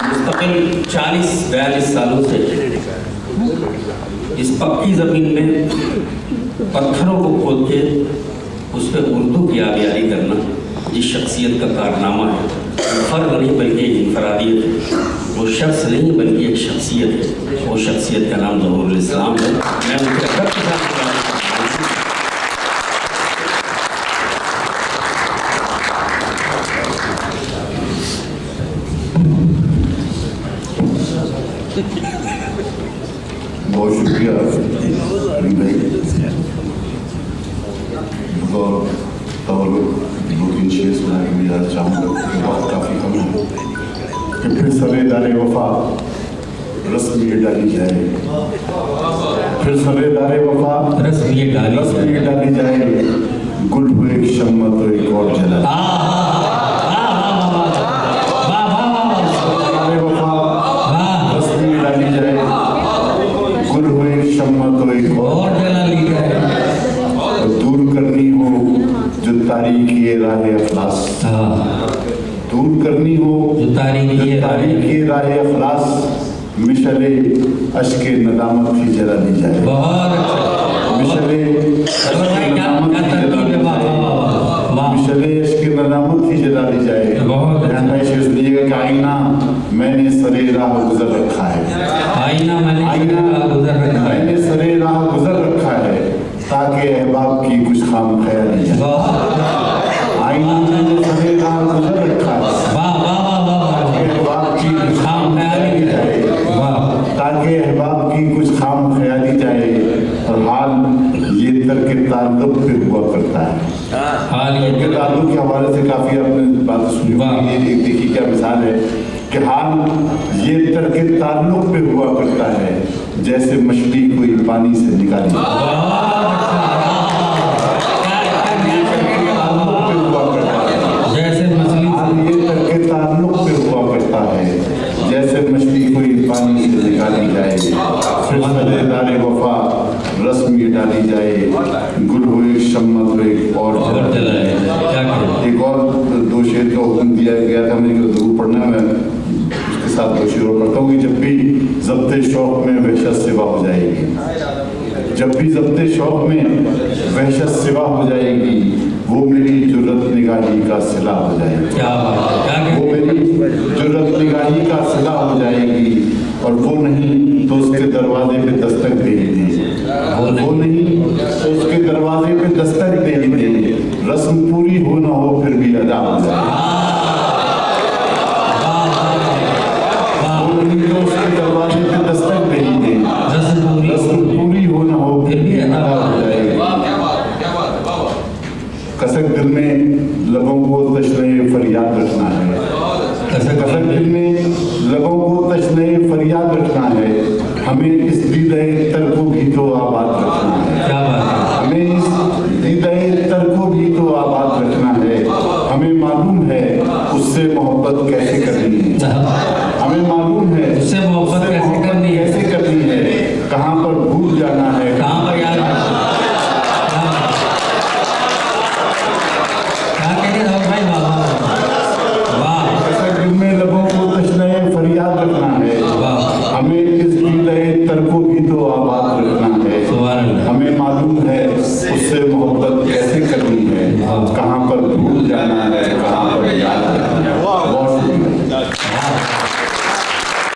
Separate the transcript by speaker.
Speaker 1: मुस्तकिल 40-42 सालों से इस पक्की ज़मीन में पत्थरों को खोद के उस पर उर्दू की आबियारी करना जिस शख्सियत का कारनामा है, वो फ़र्द नहीं बल्कि एक इनफरादियत है, वो शख्स नहीं बल्कि एक शख्सियत है। वो शख्सियत का नाम ज़हूरुल इस्लाम है। मैं उनके अदब के साथ
Speaker 2: बहुत शुक्रिया भाई। दो तीन शेर सुना के मैं आज चाहूँगा कि वक्त काफ़ी कम है कि फिर सरेदारे वफा रस्म ये डाली जाए, फिर सरेदारे वफा
Speaker 1: रस्म ये
Speaker 2: डाली जाए, गुल हुए शम्मा तो एक और जला तारीखी राह अफलास, दूर करनी हो जो तारीखी राह अफलास, मिशले अश्के नदामत की जला दी जाए। मिशले अश्के नदामत की जला दी जाए। सुनिएगा कि आईना मैंने सरे राह गुजर रखा है, आईना मैंने सरे राह गुजर रखा है, ताकि अहबाब की कुछ खाम ख्याली जाए। आईना मैंने सरे राह गुजर रखा है, अहबाब की कुछ खाम ख्याली जाए, ताकि अहबाब की कुछ खाम ख्याली जाए। और हाल ये तर्क ताल्लुक पे हुआ करता है। हाल ये ताल्लुक के हवाले से काफ़ी आपने बात सुनी। ये देखिए क्या मिसाल है कि हाल ये तर्क ताल्लुक पे हुआ करता है, जैसे मछली कोई पानी से निकाली। जैसे मछली ये तर्क ताल्लुक पे हुआ करता है, जैसे मछली कोई पानी से निकाली जाए। फिर सरेदारे वफा रस्म ये डाली जाए, गुल हुए शम्मा तो एक और जलाए। एक और दो शेर का हुक्म दिया गया था मुझे जरूर पढ़ना, मैं उसके साथ दो शेर पढ़ता हूँ कि जब भी ज़ब्ते शौक़ में वहशत सिवा हो जाएगी, जब भी ज़ब्ते शौक़ में वहशत सिवा हो जाएगी, वो मेरी जुर्रत निगाही का सिला हो जाएगी। वो मेरी जुर्रत निगाही का सिला हो जाएगी, और वो नहीं तो उसके दरवाजे पे दस्तक दे ही दे, वो नहीं तो उसके दरवाजे पे दस्तक दे ही दे। रस्म पूरी हो ना हो फिर भी अदा हो जाए, वो नहीं तो उसके दरवाजे पे दस्तक दे ही दे। रस्म पूरी हो ना हो फिर भी अदा हो जाए। कसक दिल में लबों को तशने फरियाद रखना है, कसक दिल में लबों को तशने फरियाद रखना है। हमें इस दीदाए तर को भी तो आबाद रखना है, हमें इस दीदाए तर को भी तो आबाद रखना है। हमें मालूम है उससे मोहब्बत कैसे करनी है,